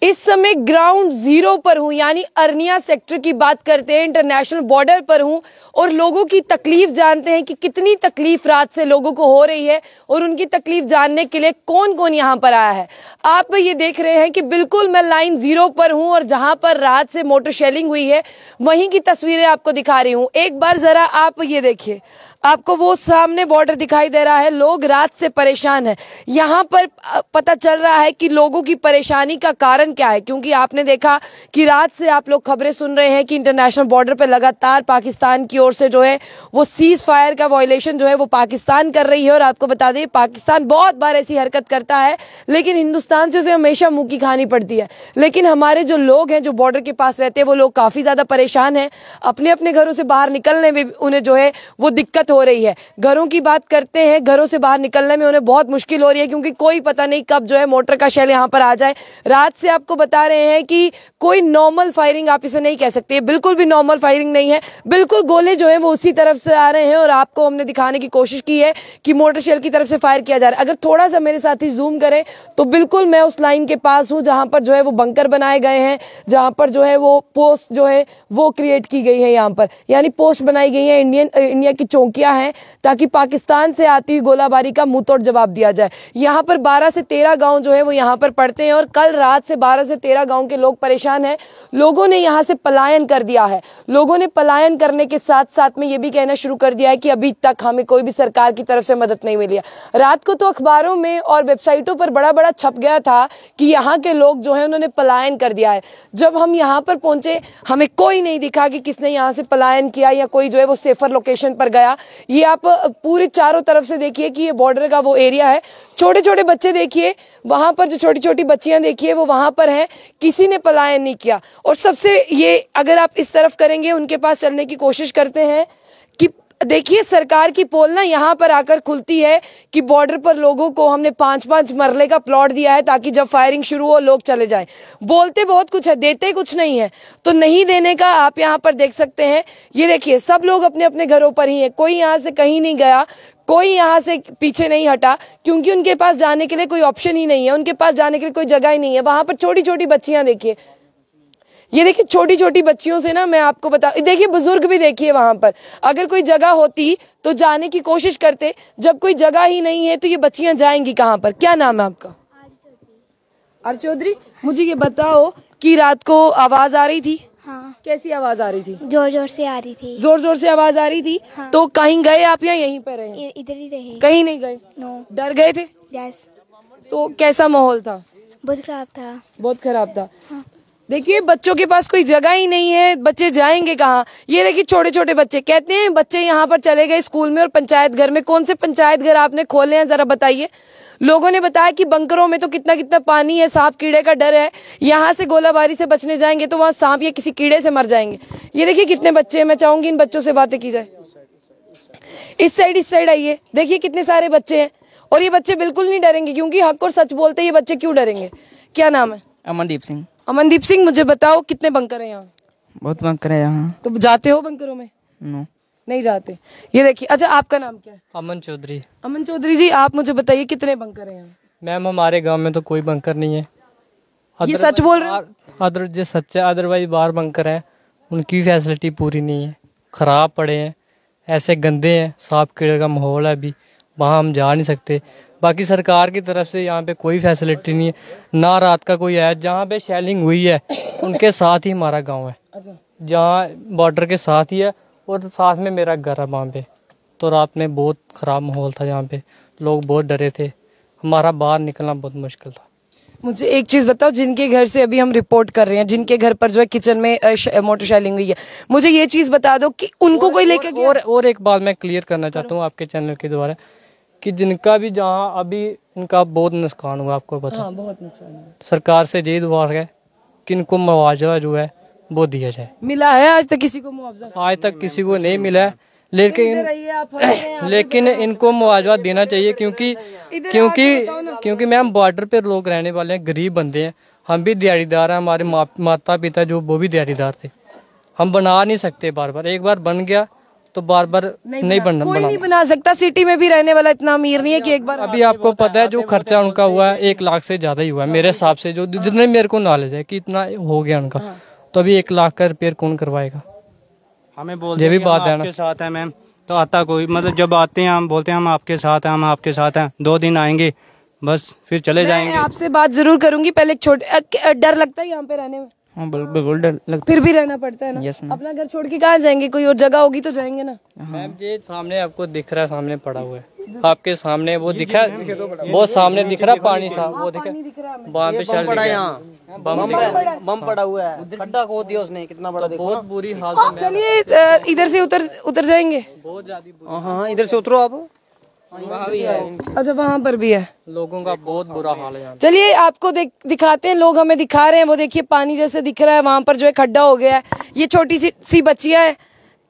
इस समय ground zero पर हूं, यानी अरनिया सेक्टर की बात करते हैं, इंटरनेशनल बॉर्डर पर हूं और लोगों की तकलीफ जानते हैं कि कितनी तकलीफ रात से लोगों को हो रही है और उनकी तकलीफ जानने के लिए कौन कौन यहां पर आया है। आप ये देख रहे हैं कि बिल्कुल मैं लाइन जीरो पर हूं और जहां पर रात से मोटर शेलिंग हुई है वहीं की तस्वीरें आपको दिखा रही हूं। एक बार जरा आप ये देखिए, आपको वो सामने बॉर्डर दिखाई दे रहा है। लोग रात से परेशान हैं। यहाँ पर पता चल रहा है कि लोगों की परेशानी का कारण क्या है, क्योंकि आपने देखा कि रात से आप लोग खबरें सुन रहे हैं कि इंटरनेशनल बॉर्डर पर लगातार पाकिस्तान की ओर से जो है वो सीज फायर का वायलेशन जो है वो पाकिस्तान कर रही है। और आपको बता दें पाकिस्तान बहुत बार ऐसी हरकत करता है, लेकिन हिंदुस्तान से उसे हमेशा मुंह की खानी पड़ती है। लेकिन हमारे जो लोग हैं जो बॉर्डर के पास रहते हैं वो लोग काफी ज्यादा परेशान हैं। अपने अपने घरों से बाहर निकलने में उन्हें जो है वो दिक्कत हो रही है। घरों की बात करते हैं, घरों से बाहर निकलने में उन्हें बहुत मुश्किल हो रही है, क्योंकि कोई पता नहीं कब जो है मोटर का शेल यहाँ पर आ जाए। रात से आपको बता रहे हैं कि कोई नॉर्मल फायरिंग आप इसे नहीं कह सकते, बिल्कुल भी नॉर्मल फायरिंग नहीं है। बिल्कुल गोले जो है वो उसी तरफ से आ रहे हैं और आपको हमने दिखाने की कोशिश की है कि मोटर शेल की तरफ से फायर किया जा रहा है। अगर थोड़ा सा मेरे साथी जूम करें तो बिल्कुल मैं उस लाइन के पास हूं जहां पर जो है वो बंकर बनाए गए हैं, जहां पर जो है वो पोस्ट जो है वो क्रिएट की गई है। यहाँ पर यानी पोस्ट बनाई गई है, इंडिया की चौकियां हैं, ताकि पाकिस्तान से आती हुई गोलाबारी का मुंहतोड़ जवाब दिया जाए। यहाँ पर 12 से 13 गांव जो है वो यहाँ पर पड़ते हैं और कल रात से 12 से 13 गांव के लोग परेशान हैं। लोगों ने यहाँ से पलायन कर दिया है। लोगों ने पलायन करने के साथ साथ में ये भी कहना शुरू कर दिया है कि अभी तक हमें कोई भी सरकार की तरफ से मदद नहीं मिली है। रात को तो अखबारों में और वेबसाइटों पर बड़ा बड़ा छप गया था कि यहाँ के लोग जो है उन्होंने पलायन कर दिया है। जब हम यहाँ पर पहुंचे हमें कोई नहीं दिखा कि किसने यहाँ से पलायन किया या कोई जो है वो सेफर लोकेशन पर गया। ये आप पूरे चारों तरफ से देखिए कि ये बॉर्डर का वो एरिया है। छोटे छोटे बच्चे देखिए, वहां पर जो छोटी छोटी बच्चियां देखिए वो वहां पर हैं, किसी ने पलायन नहीं किया। और सबसे ये अगर आप इस तरफ करेंगे, उनके पास चलने की कोशिश करते हैं कि देखिए सरकार की पोल ना यहाँ पर आकर खुलती है कि बॉर्डर पर लोगों को हमने 5-5 मरले का प्लॉट दिया है ताकि जब फायरिंग शुरू हो लोग चले जाएं। बोलते बहुत कुछ है, देते कुछ नहीं है। तो नहीं देने का आप यहाँ पर देख सकते हैं। ये देखिए सब लोग अपने अपने घरों पर ही है, कोई यहाँ से कहीं नहीं गया, कोई यहाँ से पीछे नहीं हटा, क्योंकि उनके पास जाने के लिए कोई ऑप्शन ही नहीं है, उनके पास जाने के लिए कोई जगह ही नहीं है। वहां पर छोटी छोटी बच्चियां देखिए, ये देखिए छोटी छोटी बच्चियों से ना मैं आपको बता, देखिए बुजुर्ग भी देखिए वहां पर। अगर कोई जगह होती तो जाने की कोशिश करते, जब कोई जगह ही नहीं है तो ये बच्चियां जाएंगी कहाँ पर। क्या नाम है आपका? आर चौधरी। मुझे ये बताओ कि रात को आवाज आ रही थी? हाँ। कैसी आवाज आ रही थी? जोर जोर से आ रही थी। जोर जोर से आवाज आ रही थी? हाँ। तो कहीं गए आप या यहीं पर रहे? इधर ही रहे। कहीं नहीं गए? नो। डर गए थे? यस। तो कैसा माहौल था? बहुत खराब था। बहुत खराब था। हाँ। देखिए बच्चों के पास कोई जगह ही नहीं है, बच्चे जाएंगे कहाँ? ये देखिए छोटे छोटे बच्चे, कहते हैं बच्चे यहाँ पर चले गए स्कूल में और पंचायत घर में। कौन से पंचायत घर आपने खोले हैं जरा बताइए। लोगों ने बताया कि बंकरों में तो कितना कितना पानी है, सांप कीड़े का डर है, यहाँ से गोलाबारी से बचने जाएंगे तो वहाँ सांप या किसी कीड़े से मर जाएंगे। ये देखिए कितने बच्चे हैं, मैं चाहूंगी इन बच्चों से बातें की जाए। इस साइड आइए, देखिए कितने सारे बच्चे हैं और ये बच्चे बिल्कुल नहीं डरेंगे, क्योंकि हक और सच बोलते हैं। ये बच्चे क्यों डरेंगे? क्या नाम है? अमनदीप सिंह। अमनदीप सिंह, मुझे बताओ कितने बंकर है यहाँ? बहुत बंकर है यहाँ। तो जाते हो बंकरों में? नो, नहीं जाते। ये देखिए, अच्छा आपका नाम क्या है? अमन चौधरी। अमन चौधरी जी, आप मुझे बताइए कितने बंकर हैं यहाँ? मैम हमारे गांव में तो कोई बंकर नहीं है। ये सच बोल रहे हो? अदर जो सच है, अदरवाइज बाहर बंकर है, उनकी फैसिलिटी पूरी नहीं है, खराब पड़े हैं, ऐसे गंदे हैं, सांप कीड़े का माहौल है, अभी वहाँ हम जा नहीं सकते। बाकी सरकार की तरफ से यहाँ पे कोई फैसिलिटी नहीं है, ना रात का कोई है। जहाँ पे शेलिंग हुई है उनके साथ ही हमारा गांव है। अच्छा। जहाँ बॉर्डर के साथ ही है और साथ में मेरा घर है वहाँ पे। तो रात में बहुत ख़राब माहौल था, यहाँ पे लोग बहुत डरे थे, हमारा बाहर निकलना बहुत मुश्किल था। मुझे एक चीज बताओ, जिनके घर से अभी हम रिपोर्ट कर रहे हैं, जिनके घर पर जो है किचन में मोटर शेलिंग हुई है, मुझे ये चीज बता दो कि उनको कोई लेकर गया? और एक बात मैं क्लियर करना चाहता हूँ आपके चैनल के द्वारा कि जिनका भी जहाँ अभी इनका बहुत नुकसान हुआ, आपको पता? हाँ, बहुत नुकसान है। सरकार से यही दुआ है कि इनको मुआवजा जो है वो दिया जाए। मिला है आज तक किसी को मुआवजा? आज तक किसी को नहीं मिला है, लेकिन इनको मुआवजा देना चाहिए, क्योंकि मैम बॉर्डर पे लोग रहने वाले हैं, गरीब बंदे हैं, हम भी दिहाड़ीदार हैं, हमारे माता पिता जो वो भी दिहाड़ीदार थे, हम बना नहीं सकते बार बार। एक बार बन गया तो बार बार नहीं बनना। कोई नहीं बना सकता, सिटी में भी रहने वाला इतना अमीर नहीं है कि एक बार। अभी आपको पता है जो खर्चा उनका हुआ है 1 लाख से ज्यादा ही हुआ है मेरे हिसाब से, जो जितने मेरे को नॉलेज है कि इतना हो गया उनका। तो अभी 1 लाख का रिपेयर कौन करवाएगा? हमें बोलते ये भी हैं बात है ना। आपके साथ है मैम, तो आता कोई, मतलब जब आते हैं हम बोलते हैं हम आपके साथ हैं, हम आपके साथ हैं, 2 दिन आएंगे बस फिर चले जाएंगे। आपसे बात जरूर करूंगी, पहले एक छोटे डर लगता है यहाँ पे रहने में? हाँ बिल्कुल डर लगता फिर भी रहना पड़ता है ना। Yes ma'am. अपना घर छोड़ के कहाँ जाएंगे? कोई और जगह होगी तो जाएंगे ना। मैम ये सामने आपको दिख रहा है, सामने पड़ा हुआ है आपके सामने, वो दिखा है, वो सामने दिख रहा है पानी साहब, वो दिखा वहाँ पे चल रहा है, बम पड़ा हुआ है, खड्डा खोद दिया उसने, कितना बड़ा देखो। बहुत बुरी हालत है। चलिए इधर से उतर जाएंगे। बहुत ज्यादा हाँ इधर से उतरो आप। अच्छा वहाँ पर भी है, लोगों का बहुत बुरा हाल है यहाँ। चलिए आपको दिखाते हैं, लोग हमें दिखा रहे हैं। वो देखिए पानी जैसे दिख रहा है, वहां पर जो है खड्डा हो गया है। ये छोटी सी बच्चियां हैं,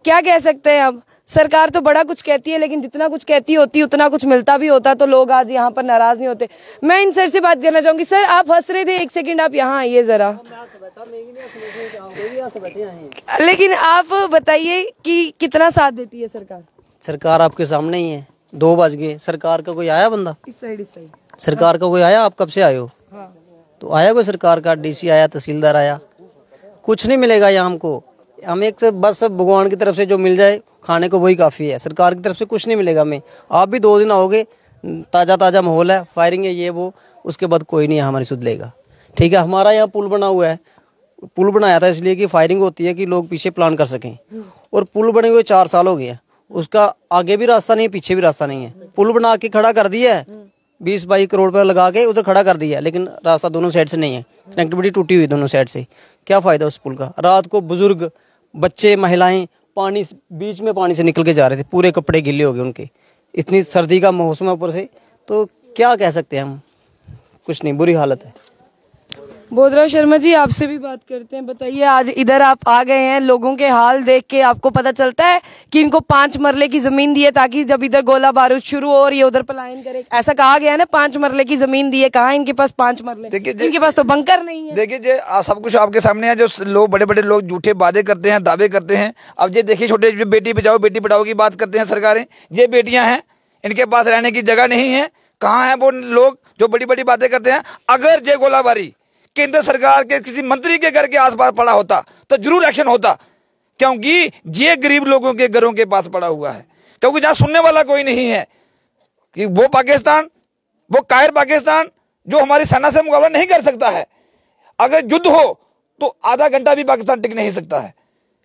क्या कह सकते हैं अब। सरकार तो बड़ा कुछ कहती है, लेकिन जितना कुछ कहती होती उतना कुछ मिलता भी होता तो लोग आज यहाँ पर नाराज नहीं होते। मैं इन सर से बात करना चाहूंगी। सर आप हंस रहे थे, 1 सेकंड आप यहाँ आइए जरा। लेकिन आप बताइए कि कितना साथ देती है सरकार? सरकार आपके सामने ही है, 2 बज गए, सरकार का कोई आया बंदा? इस साइड सरकार का कोई आया? आप कब से आए हो? तो आया कोई सरकार का? डीसी आया, तहसीलदार आया? कुछ नहीं मिलेगा यहाँ हमको। हम एक से बस भगवान की तरफ से जो मिल जाए खाने को वही काफी है, सरकार की तरफ से कुछ नहीं मिलेगा हमें। आप भी 2 दिन आओगे, ताजा माहौल है, फायरिंग है ये वो, उसके बाद कोई नहीं हमारी सुध लेगा। ठीक है, हमारा यहाँ पुल बना हुआ है, पुल बनाया था इसलिए कि फायरिंग होती है कि लोग पीछे प्लान कर सकें, और पुल बने हुए 4 साल हो गए हैं, उसका आगे भी रास्ता नहीं है, पीछे भी रास्ता नहीं है। पुल बना के खड़ा कर दिया है, 20-22 करोड़ रुपया लगा के उधर खड़ा कर दिया, लेकिन रास्ता दोनों साइड से नहीं है, कनेक्टिविटी टूटी हुई दोनों साइड से। क्या फायदा उस पुल का? रात को बुजुर्ग, बच्चे, महिलाएं पानी बीच में पानी से निकल के जा रहे थे, पूरे कपड़े गिले हो गए उनके, इतनी सर्दी का मौसम है ऊपर से। तो क्या कह सकते हैं हम, कुछ नहीं, बुरी हालत है। बोधराज शर्मा जी आपसे भी बात करते हैं। बताइए, आज इधर आप आ गए हैं, लोगों के हाल देख के आपको पता चलता है कि इनको 5 मरले की जमीन दी है ताकि जब इधर गोला बारूद शुरू हो और ये उधर पलायन करे, ऐसा कहा गया है ना। 5 मरले की जमीन दी है, कहाँ इनके पास 5 मरले? इनके पास तो बंकर नहीं है। देखिए सब कुछ आपके सामने है। जो लोग बड़े लोग झूठे वादे करते हैं, दावे करते हैं। अब ये देखिए, छोटे बेटी बचाओ बेटी पढ़ाओ की बात करते हैं सरकारें, ये बेटियां हैं, इनके पास रहने की जगह नहीं है। कहाँ है वो लोग जो बड़ी बातें करते हैं? अगर ये गोलाबारी केंद्र सरकार के किसी मंत्री के घर के आसपास पड़ा होता तो जरूर एक्शन होता, क्योंकि ये गरीब लोगों के घरों के पास पड़ा हुआ है। क्योंकि जहां सुनने वाला कोई नहीं है कि वो पाकिस्तान, वो कायर पाकिस्तान जो हमारी सेना से मुकाबला नहीं कर सकता है। अगर युद्ध हो तो आधा घंटा भी पाकिस्तान टिक नहीं सकता है।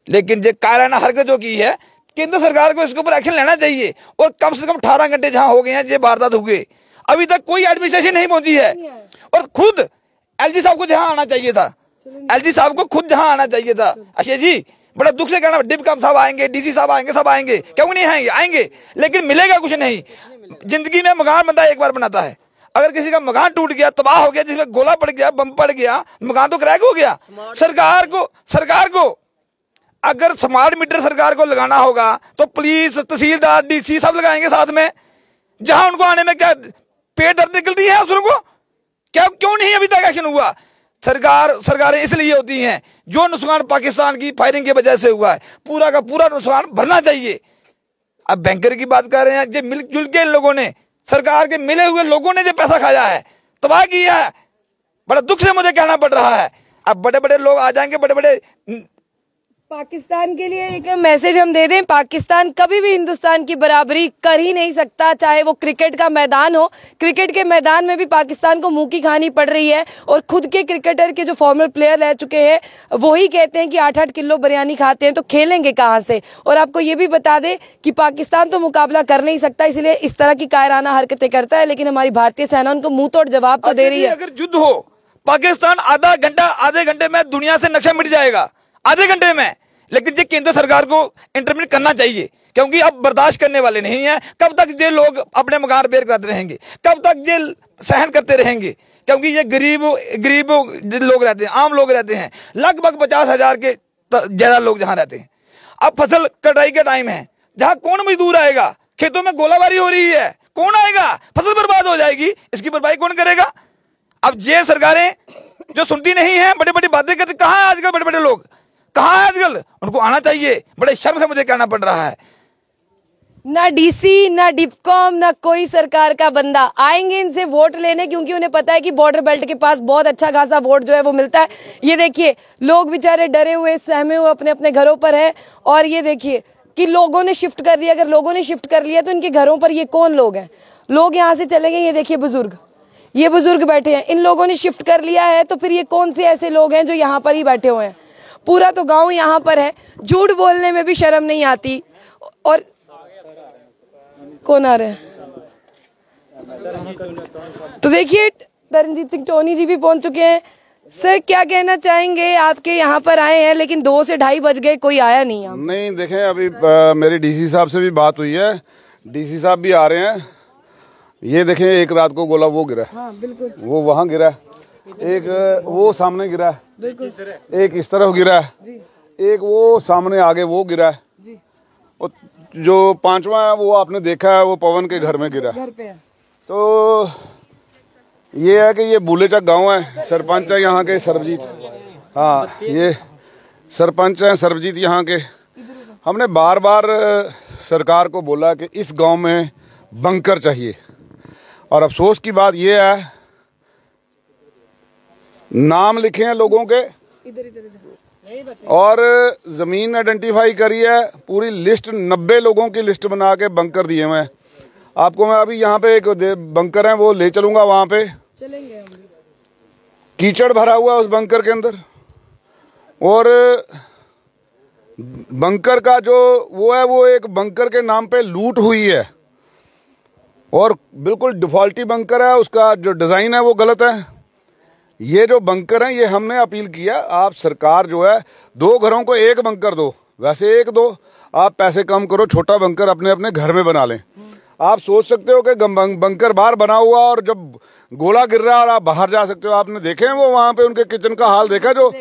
लेकिन ये कायराना हरकत जो की है, केंद्र सरकार को इसके ऊपर एक्शन लेना चाहिए। और कम से कम 18 घंटे जहां हो गए हैं ये वारदात हुए, अभी तक कोई एडमिनिस्ट्रेशन नहीं पहुंची है। और खुद एलजी साहब को जहां आना चाहिए था, एलजी साहब को खुद जहां आना चाहिए था। अशय जी, बड़ा दुख से कहना, डिप्टी साहब आएंगे, डीसी साहब आएंगे, सब आएंगे, क्यों नहीं आएंगे? आएंगे, लेकिन मिलेगा कुछ नहीं। जिंदगी में मकान बंदा एक बार बनाता है, अगर किसी का मकान टूट गया, तबाह हो गया, जिसमें गोला पड़ गया, बम पड़ गया, मकान तो क्रैक हो गया। सरकार को अगर स्मार्ट मीटर सरकार को लगाना होगा तो पुलिस, तहसीलदार, डीसी सब लगाएंगे साथ में। जहां उनको आने में क्या पेट दर्द निकलती है उनको, क्या क्यों नहीं अभी तक एक्शन हुआ? सरकारें इसलिए होती हैं, जो नुकसान पाकिस्तान की फायरिंग की वजह से हुआ है पूरा का पूरा नुकसान भरना चाहिए। अब बैंकर की बात कर रहे हैं, जो मिलजुल के इन लोगों ने, सरकार के मिले हुए लोगों ने जो पैसा खाया है, तबाह किया है। बड़ा दुख से मुझे कहना पड़ रहा है। अब बड़े लोग आ जाएंगे, बड़े पाकिस्तान के लिए एक मैसेज हम दे दें, पाकिस्तान कभी भी हिंदुस्तान की बराबरी कर ही नहीं सकता, चाहे वो क्रिकेट का मैदान हो। क्रिकेट के मैदान में भी पाकिस्तान को मुंह की खानी पड़ रही है। और खुद के क्रिकेटर के जो फॉर्मर प्लेयर रह चुके हैं वही कहते हैं कि 8-8 किलो बिरयानी खाते हैं, तो खेलेंगे कहाँ से? और आपको ये भी बता दें कि पाकिस्तान तो मुकाबला कर नहीं सकता, इसलिए इस तरह की कायराना हरकतें करता है, लेकिन हमारी भारतीय सेना उनको मुंह तोड़ जवाब तो दे रही है। अगर युद्ध हो, पाकिस्तान आधे घंटे में दुनिया से नक्शा मिट जाएगा, आधे घंटे में। लेकिन ये केंद्र सरकार को इंटरवीन करना चाहिए, क्योंकि अब बर्दाश्त करने वाले नहीं है। कब तक ये लोग अपने मकान रिपेयर कराते रहेंगे? कब तक ये सहन करते रहेंगे? क्योंकि ये गरीब लोग रहते हैं, आम लोग रहते हैं, लगभग 50,000 के ज्यादा लोग जहां रहते हैं। अब फसल कटाई का टाइम है, जहां कौन मजदूर आएगा? खेतों में गोलाबारी हो रही है, कौन आएगा? फसल बर्बाद हो जाएगी, इसकी भरपाई कौन करेगा? अब ये सरकारें जो सुनती नहीं है, बड़ी बातें करती। कहाँ है आजकल बड़े लोग, कहाँ है आजकल? उनको आना चाहिए। बड़े शर्म से मुझे कहना पड़ रहा है। ना डीसी, ना डिपकॉम, ना कोई सरकार का बंदा आएंगे इनसे वोट लेने, क्योंकि उन्हें पता है कि बॉर्डर बेल्ट के पास बहुत अच्छा खासा वोट जो है वो मिलता है। ये देखिए लोग बेचारे डरे हुए, सहमे हुए अपने अपने घरों पर है। और ये देखिए कि लोगों ने शिफ्ट कर लिया। अगर लोगों ने शिफ्ट कर लिया तो इनके घरों पर ये कौन लोग हैं? लोग यहाँ से चले गए। ये देखिए बुजुर्ग, ये बुजुर्ग बैठे हैं। इन लोगों ने शिफ्ट कर लिया है तो फिर ये कौन से ऐसे लोग हैं जो यहाँ पर ही बैठे हुए हैं? पूरा तो गांव यहाँ पर है। झूठ बोलने में भी शर्म नहीं आती। और कौन आ रहे हैं? तो देखिए तरनजीत सिंह टोनी जी भी पहुंच चुके हैं। सर क्या कहना चाहेंगे? आपके यहाँ पर आए हैं लेकिन 2 से 2:30 बज गए, कोई आया नहीं यहाँ। नहीं देखें, अभी मेरी डीसी साहब से भी बात हुई है, डीसी साहब भी आ रहे हैं। ये देखें, एक रात को गोला वो गिरा, हाँ, बिल्कुल। वो वहाँ गिरा, एक वो सामने गिरा, बिल्कुल, एक इस तरफ गिरा, एक वो सामने आगे वो गिरा, और जो 5वां है वो आपने देखा है, वो पवन के घर में गिरा। घर पे है। तो ये है कि ये बूलेचक गांव है, सरपंच है यहाँ के सर्वजीत। हाँ, ये सरपंच है सर्वजीत यहाँ के। हमने बार बार सरकार को बोला कि इस गांव में बंकर चाहिए, और अफसोस की बात ये है, नाम लिखे हैं लोगों के और जमीन आइडेंटिफाई करी है, पूरी लिस्ट 90 लोगों की लिस्ट बना के बंकर दिए हुए हैं। आपको मैं अभी यहाँ पे एक बंकर है वो ले चलूंगा, वहां पे चलेंगे। कीचड़ भरा हुआ है उस बंकर के अंदर, और बंकर का जो वो है वो एक बंकर के नाम पे लूट हुई है, और बिल्कुल डिफॉल्टी बंकर है, उसका जो डिजाइन है वो गलत है। ये जो बंकर है ये हमने अपील किया, आप सरकार जो है 2 घरों को 1 बंकर दो, वैसे 1 दो, आप पैसे कम करो, छोटा बंकर अपने अपने घर में बना लें। आप सोच सकते हो कि बंकर बाहर बना हुआ और जब गोला गिर रहा है और आप बाहर जा सकते हो। आपने देखे हैं वो वहां पे उनके किचन का हाल देखा, जो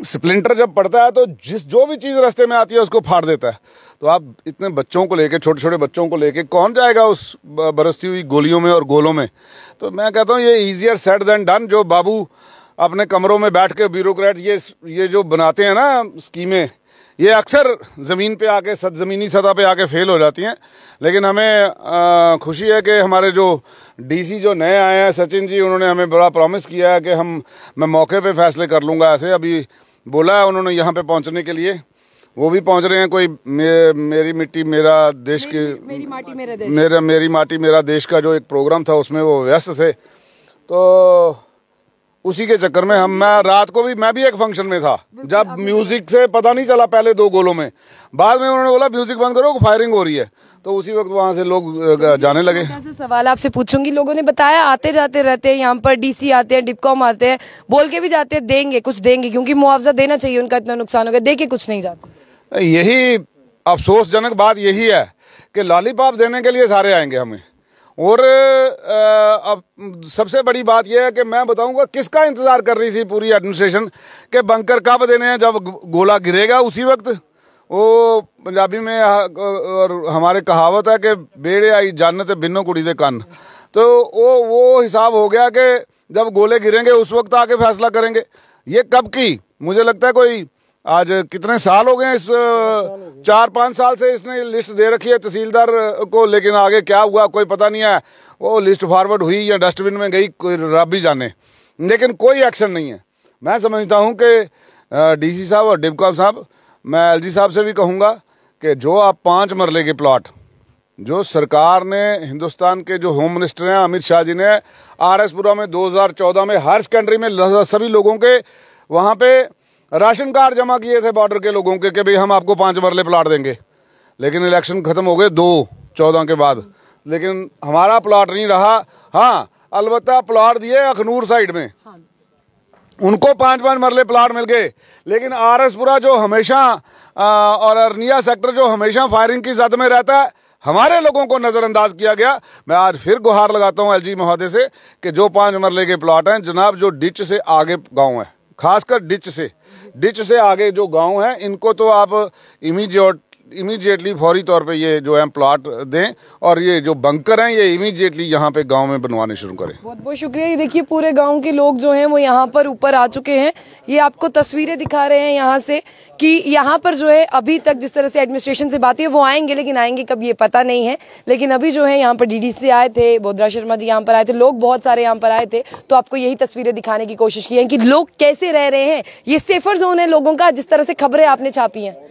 स्प्लिंटर जब पड़ता है तो जो भी चीज रास्ते में आती है उसको फाड़ देता है। तो आप इतने बच्चों को लेके, छोटे छोटे बच्चों को लेके कौन जाएगा उस बरसती हुई गोलियों में और गोलों में? तो मैं कहता हूँ ये इजियर सेड देन डन। जो बाबू अपने कमरों में बैठ के ब्यूरोक्रेट ये जो बनाते हैं ना स्कीमें, ये अक्सर ज़मीन पे आके ज़मीनी सतह पे आके फेल हो जाती हैं। लेकिन हमें खुशी है कि हमारे जो डीसी जो नए आए हैं सचिन जी, उन्होंने हमें बड़ा प्रॉमिस किया है कि मैं मौके पे फैसले कर लूँगा। ऐसे अभी बोला है उन्होंने यहाँ पे पहुँचने के लिए, वो भी पहुँच रहे हैं। कोई मेरी मिट्टी मेरा देश की, मेरी माटी मेरा देश, मेरी माटी मेरा देश का जो एक प्रोग्राम था उसमें वो व्यस्त थे, तो उसी के चक्कर में मैं रात को भी मैं भी एक फंक्शन में था, जब म्यूजिक से पता नहीं चला पहले 2 गोलों में, बाद में उन्होंने बोला म्यूजिक बंद करो, फायरिंग हो रही है, तो उसी वक्त वहां से लोग जाने लगे। ऐसे सवाल आपसे पूछूंगी। लोगों ने बताया आते जाते रहते हैं यहाँ पर, डीसी आते हैं, डिपकॉम आते हैं, बोल के भी जाते हैं देंगे कुछ देंगे, क्योंकि मुआवजा देना चाहिए, उनका इतना नुकसान हो गया, दे के कुछ नहीं जाते। यही अफसोसजनक बात यही है कि लॉलीपॉप देने के लिए सारे आएंगे हमें। और अब सबसे बड़ी बात यह है कि मैं बताऊंगा किसका इंतजार कर रही थी पूरी एडमिनिस्ट्रेशन के बंकर कब देने हैं, जब गोला गिरेगा उसी वक्त। वो पंजाबी में और हमारे कहावत है कि बेड़े आई जन्नत बिन्नो कुड़ी दे कन, तो वो हिसाब हो गया कि जब गोले गिरेंगे उस वक्त आके फैसला करेंगे। ये कब की, मुझे लगता है कोई आज कितने साल हो गए, इस 4-5 साल से इसने लिस्ट दे रखी है तहसीलदार को, लेकिन आगे क्या हुआ कोई पता नहीं है। वो लिस्ट फॉरवर्ड हुई या डस्टबिन में गई, कोई रब भी जाने, लेकिन कोई एक्शन नहीं है। मैं समझता हूं कि डीसी साहब और डिपकॉम साहब, मैं एलजी साहब से भी कहूंगा कि जो आप 5 मरले के प्लॉट जो सरकार ने, हिंदुस्तान के जो होम मिनिस्टर हैं अमित शाह जी ने RS-पुरा में 2014 में हायर सेकेंडरी में सभी लोगों के वहां पे राशन कार्ड जमा किए थे बॉर्डर के लोगों के कि भाई हम आपको 5 मरले प्लाट देंगे, लेकिन इलेक्शन खत्म हो गए 2014 के बाद, लेकिन हमारा प्लाट नहीं रहा। हाँ, अलबत्ता प्लाट दिए अखनूर साइड में, उनको 5-5 मरले प्लाट मिल गए, लेकिन RS-पुरा जो हमेशा और अरनिया सेक्टर जो हमेशा फायरिंग की जद में रहता है, हमारे लोगों को नजरअंदाज किया गया। मैं आज फिर गुहार लगाता हूं एलजी महोदय से कि जो 5 मरले के प्लाट हैं जनाब, जो डिच से आगे गाँव है, खासकर डिच से आगे जो गांव है, इनको तो आप इमीडिएटली फौरी तौर पे ये जो है प्लॉट दें और ये जो बंकर हैं ये इमीडिएटली यहाँ पे गांव में बनवाने शुरू करें। बहुत बहुत शुक्रिया। ये देखिए पूरे गांव के लोग जो हैं वो यहाँ पर ऊपर आ चुके हैं। ये आपको तस्वीरें दिखा रहे हैं यहाँ से कि यहाँ पर जो है अभी तक जिस तरह से एडमिनिस्ट्रेशन से बात है वो आएंगे, लेकिन आएंगे कब ये पता नहीं है। लेकिन अभी जो है यहाँ पर डीडीसी आए थे, बोधरा शर्मा जी यहाँ पर आए थे, लोग बहुत सारे यहाँ पर आए थे, तो आपको यही तस्वीरें दिखाने की कोशिश की है कि लोग कैसे रह रहे हैं। ये सेफर जोन है लोगों का, जिस तरह से खबरें आपने छापी हैं।